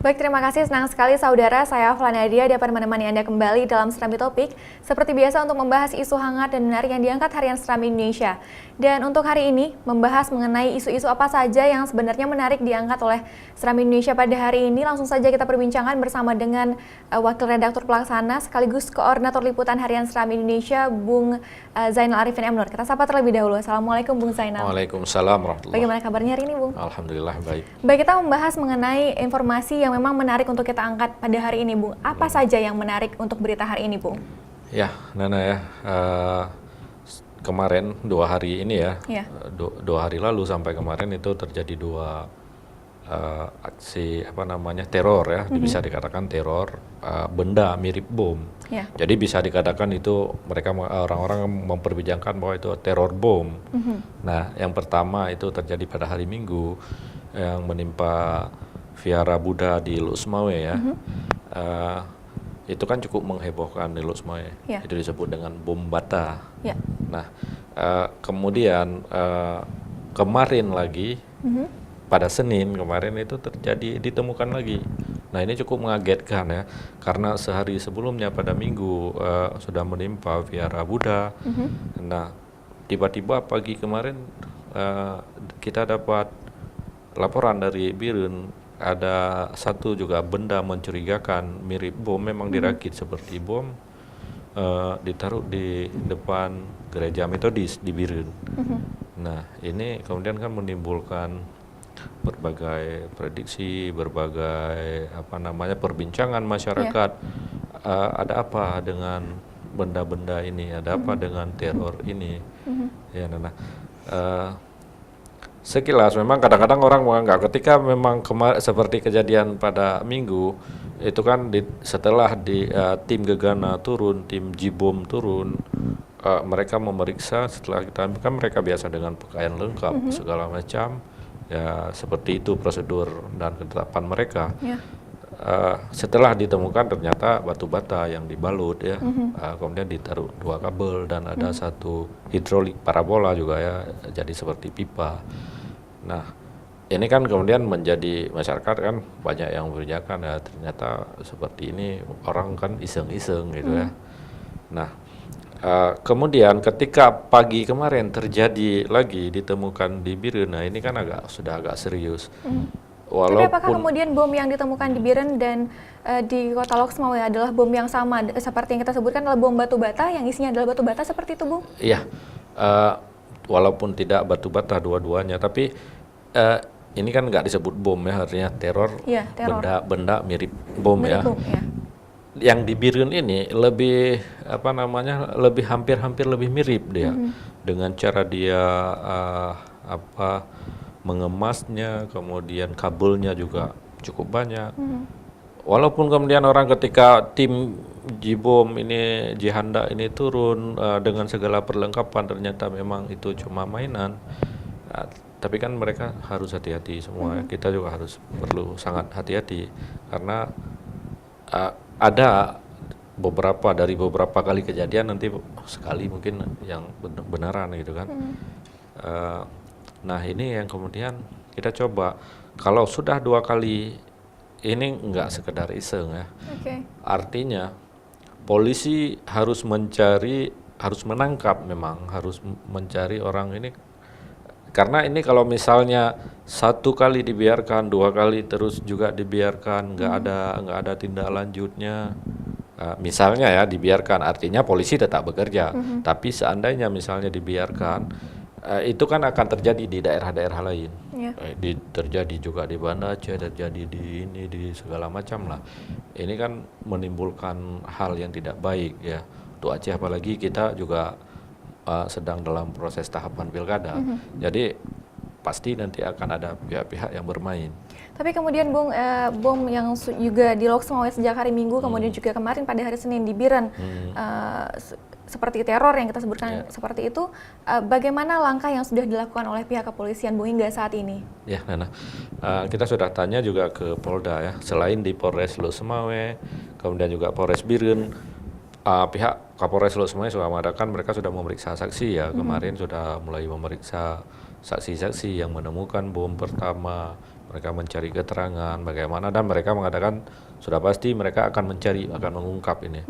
Baik, terima kasih. Senang sekali saudara, saya Nadia dapat menemani Anda kembali dalam Serambi Topik. Seperti biasa untuk membahas isu hangat dan menarik yang diangkat Harian Serambi Indonesia. Dan untuk hari ini, membahas mengenai isu-isu apa saja yang sebenarnya menarik diangkat oleh Serambi Indonesia pada hari ini. Langsung saja kita perbincangkan bersama dengan Wakil Redaktur Pelaksana sekaligus Koordinator Liputan Harian Serambi Indonesia, Bung Zainal Arifin M. Nur. Kita sapa terlebih dahulu. Assalamualaikum Bung Zainal. Waalaikumsalam warahmatullahi. Bagaimana kabarnya hari ini, Bung? Alhamdulillah baik. Baik, kita membahas mengenai informasi yang memang menarik untuk kita angkat pada hari ini, Bung. Apa saja yang menarik untuk berita hari ini, Bung? Ya, Nana ya, kemarin 2 hari ini ya, 2 hari lalu sampai kemarin itu terjadi 2 aksi teror ya, bisa dikatakan teror benda mirip bom. Jadi bisa dikatakan itu mereka orang-orang memperbincangkan bahwa itu teror bom. Nah, yang pertama itu terjadi pada hari Minggu yang menimpa Vihara Buddha di Lusmawe ya. Itu kan cukup menghebohkan di Lusmawe. Itu disebut dengan bom bata. Nah, kemudian kemarin lagi pada Senin kemarin itu ditemukan lagi. Nah, ini cukup mengagetkan ya, karena sehari sebelumnya pada Minggu sudah menimpa Vihara Buddha. Nah, tiba-tiba pagi kemarin kita dapat laporan dari Birun, ada satu juga benda mencurigakan mirip bom, memang dirakit seperti bom, ditaruh di depan gereja Metodis di Birun. Nah, ini kemudian kan menimbulkan berbagai prediksi, berbagai perbincangan masyarakat. Ada apa dengan benda-benda ini? Ada apa dengan teror ini? Ya, Nana. Sekilas memang kadang-kadang orang menganggap ketika memang seperti kejadian pada Minggu itu kan setelah tim Gegana turun, tim Jibom turun, mereka memeriksa. Setelah kita kan mereka biasa dengan pakaian lengkap segala macam ya, seperti itu prosedur dan ketetapan mereka. Setelah ditemukan ternyata batu bata yang dibalut ya, kemudian ditaruh 2 kabel dan ada 1 hidrolik parabola juga ya, jadi seperti pipa. Nah, ini kan kemudian menjadi masyarakat kan banyak yang berjakan ya, ternyata seperti ini, orang kan iseng-iseng gitu ya. Nah, kemudian ketika pagi kemarin terjadi lagi ditemukan di Birun, nah ini kan sudah agak serius. Tapi apakah kemudian bom yang ditemukan di Birun dan di Kota Loksmawe adalah bom yang sama seperti yang kita sebutkan, adalah bom batu bata yang isinya adalah batu bata seperti itu, Bung? Iya, walaupun tidak batu bata dua-duanya, tapi ini kan nggak disebut bom ya, artinya teror. Benda mirip bom ya. Yang di Birun ini lebih lebih hampir lebih mirip dia, dengan cara dia mengemasnya, kemudian kabelnya juga cukup banyak. Walaupun kemudian orang ketika tim Jibom ini, Jihanda ini turun dengan segala perlengkapan, ternyata memang itu cuma mainan. Tapi kan mereka harus hati-hati semua. Kita juga perlu sangat hati-hati karena ada beberapa kali kejadian, nanti sekali mungkin yang benaran gitu kan. Nah, ini yang kemudian kita coba, kalau sudah 2 kali ini nggak sekedar iseng ya. Artinya polisi harus menangkap, memang harus mencari orang ini. Karena ini kalau misalnya 1 kali dibiarkan, 2 kali terus juga dibiarkan, nggak ada tindak lanjutnya. Misalnya ya dibiarkan, artinya polisi tetap bekerja. Tapi seandainya misalnya dibiarkan, itu kan akan terjadi di daerah-daerah lain. Terjadi juga di Banda Aceh, terjadi di segala macam lah. Ini kan menimbulkan hal yang tidak baik ya untuk Aceh, apalagi kita juga sedang dalam proses tahapan pilkada. Jadi pasti nanti akan ada pihak-pihak yang bermain. Tapi kemudian Bung, bom yang juga di Loksmawe sejak hari Minggu, kemudian juga kemarin pada hari Senin di Biren, seperti teror yang kita sebutkan seperti itu, bagaimana langkah yang sudah dilakukan oleh pihak kepolisian, Bung, hingga saat ini? Ya, Nana, kita sudah tanya juga ke Polda ya, selain di Polres Lusmawe, kemudian juga Polres Biren, pihak Kapolres Lusmawe sudah mengatakan mereka sudah memeriksa saksi ya, kemarin sudah mulai memeriksa saksi-saksi yang menemukan bom pertama, mereka mencari keterangan bagaimana, dan mereka mengatakan sudah pasti mereka akan mencari, akan mengungkap ini.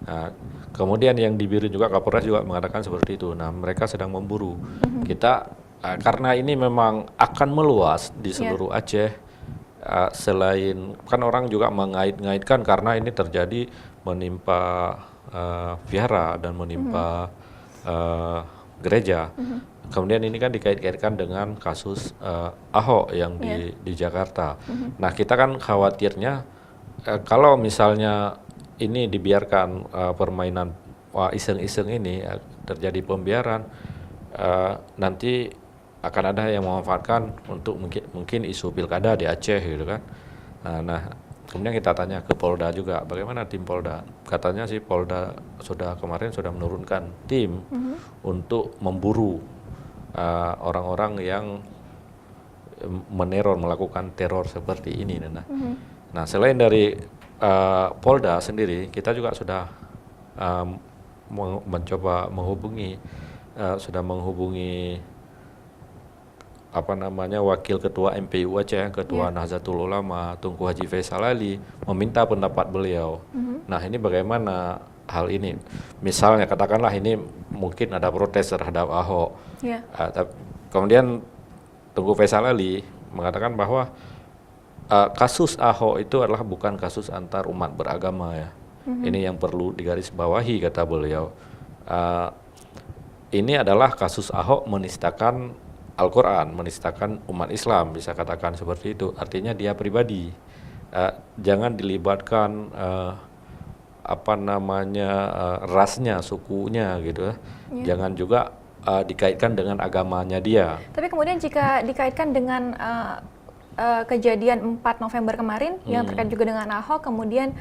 Nah, kemudian yang di Biren juga, Kapolres juga mengatakan seperti itu. Nah, mereka sedang memburu. Kita karena ini memang akan meluas di seluruh Aceh, selain kan orang juga mengait-ngaitkan karena ini terjadi menimpa vihara dan menimpa gereja. Kemudian ini kan dikait-kaitkan dengan kasus Ahok yang di Jakarta. Nah, kita kan khawatirnya kalau misalnya ini dibiarkan permainan iseng-iseng ini terjadi pembiaran, nanti akan ada yang memanfaatkan untuk mungkin isu pilkada di Aceh gitu kan. Nah, kemudian kita tanya ke Polda juga, bagaimana tim Polda? Katanya sih Polda kemarin sudah menurunkan tim untuk memburu orang-orang yang meneror, melakukan teror seperti ini. Nah, selain dari Polda sendiri, kita juga sudah mencoba menghubungi wakil ketua MPU Aceh, ketua Nahdlatul Ulama Tunku Haji Faisal Ali, meminta pendapat beliau. Nah, ini bagaimana hal ini? Misalnya katakanlah ini mungkin ada protes terhadap Ahok. Kemudian Tunku Faisal Ali mengatakan bahwa kasus Ahok itu adalah bukan kasus antar umat beragama ya. Ini yang perlu digarisbawahi, kata beliau. Ini adalah kasus Ahok menistakan Al-Quran, menistakan umat Islam, bisa katakan seperti itu. Artinya dia pribadi, jangan dilibatkan rasnya, sukunya gitu. Jangan juga dikaitkan dengan agamanya dia. Tapi kemudian jika dikaitkan dengan kejadian 4 November kemarin yang terkait juga dengan Ahok, kemudian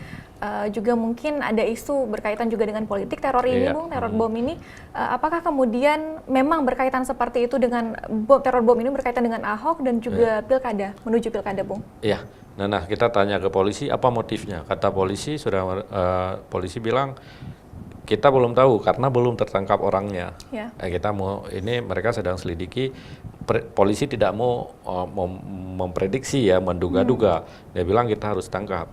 juga mungkin ada isu berkaitan juga dengan politik teror ini, Bung, teror bom ini, apakah kemudian memang berkaitan seperti itu dengan teror bom ini berkaitan dengan Ahok dan juga pilkada, menuju pilkada, Bung? Iya. Nah, kita tanya ke polisi apa motifnya. Kata polisi polisi bilang kita belum tahu karena belum tertangkap orangnya. Mereka sedang selidiki. Polisi tidak mau memprediksi ya, menduga-duga. Dia bilang kita harus tangkap.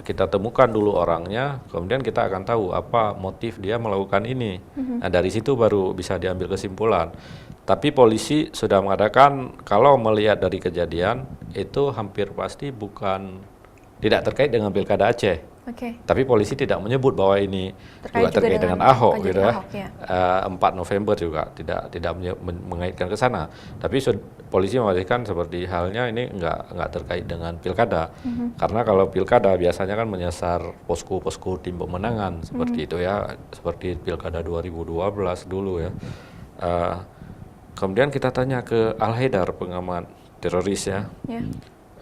Kita temukan dulu orangnya, kemudian kita akan tahu apa motif dia melakukan ini. Nah, dari situ baru bisa diambil kesimpulan. Tapi polisi sudah mengatakan kalau melihat dari kejadian itu hampir pasti tidak terkait dengan Pilkada Aceh. Tapi polisi tidak menyebut bahwa ini terkait dengan Ahok gitu ya. 4 November juga tidak mengaitkan ke sana. Tapi polisi memastikan seperti halnya ini enggak terkait dengan pilkada. Karena kalau pilkada biasanya kan menyasar posko-posko tim pemenangan seperti itu ya, seperti pilkada 2012 dulu ya. Kemudian kita tanya ke Al-Haidar, pengamat teroris ya.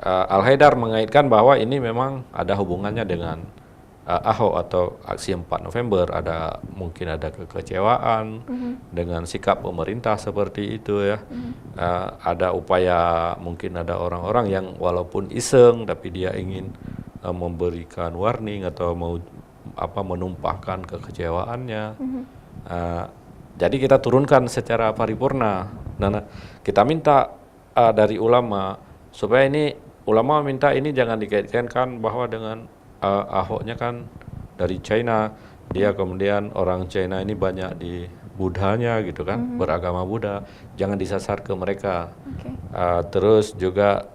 Al-Haidar mengaitkan bahwa ini memang ada hubungannya dengan Ahok atau aksi 4 November, mungkin ada kekecewaan dengan sikap pemerintah seperti itu ya. Ada upaya, mungkin ada orang-orang yang walaupun iseng tapi dia ingin memberikan warning atau menumpahkan kekecewaannya. Jadi kita turunkan secara paripurna. Nah, kita minta dari ulama supaya ulama minta ini jangan dikaitkan bahwa dengan Ahoknya kan dari China, dia kemudian orang China ini banyak di Buddhanya gitu kan, beragama Buddha, jangan disasar ke mereka. Terus juga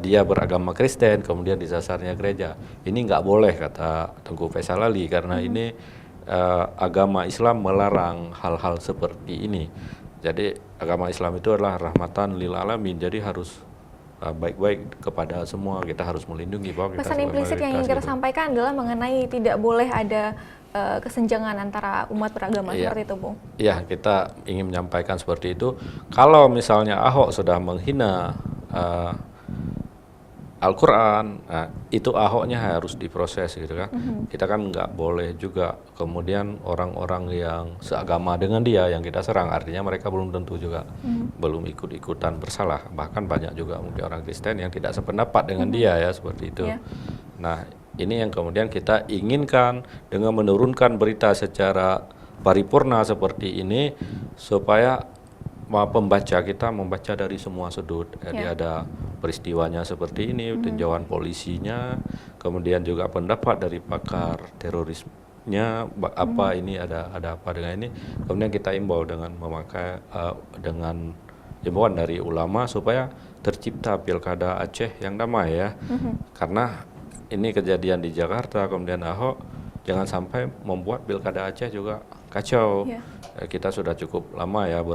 dia beragama Kristen, kemudian disasarnya gereja. Ini nggak boleh, kata Tunku Faisal Ali, karena ini agama Islam melarang hal-hal seperti ini. Jadi agama Islam itu adalah rahmatan lil alamin, jadi harus baik-baik kepada semua, kita harus melindungi bahwa kita pesan implisit yang ingin kita sampaikan adalah mengenai tidak boleh ada kesenjangan antara umat beragama seperti itu, Bung. Iya, kita ingin menyampaikan seperti itu. Kalau misalnya Ahok sudah menghina Al-Quran, itu Ahoknya harus diproses gitu kan. Kita kan nggak boleh juga kemudian orang-orang yang seagama dengan dia yang kita serang, artinya mereka belum tentu juga belum ikut-ikutan bersalah. Bahkan banyak juga mungkin orang Kristen yang tidak sependapat dengan dia ya, seperti itu. Nah, ini yang kemudian kita inginkan dengan menurunkan berita secara paripurna seperti ini supaya pembaca kita membaca dari semua sudut. Jadi ada peristiwanya seperti ini, tinjauan polisinya, kemudian juga pendapat dari pakar terorisnya, apa ini ada apa dengan ini. Kemudian kita imbau dengan memakai dengan imbauan dari ulama supaya tercipta pilkada Aceh yang damai ya. Karena ini kejadian di Jakarta, kemudian Ahok, jangan sampai membuat pilkada Aceh juga kacau. Kita sudah cukup lama ya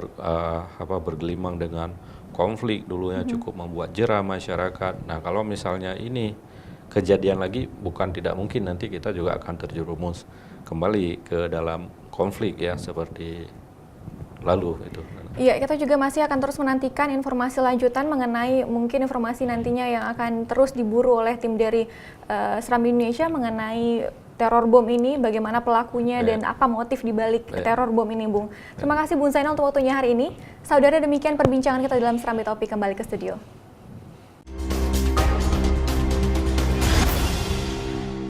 bergelimang dengan konflik, dulunya cukup membuat jera masyarakat. Nah kalau misalnya ini kejadian lagi, bukan tidak mungkin nanti kita juga akan terjerumus kembali ke dalam konflik ya seperti lalu itu. Iya, kita juga masih akan terus menantikan informasi lanjutan mengenai mungkin informasi nantinya yang akan terus diburu oleh tim dari Serambi Indonesia mengenai teror bom ini, bagaimana pelakunya dan apa motif dibalik teror bom ini, Bung. Terima kasih Bung Zainal untuk waktunya hari ini. Saudara, demikian perbincangan kita dalam Serambi Topik, kembali ke studio.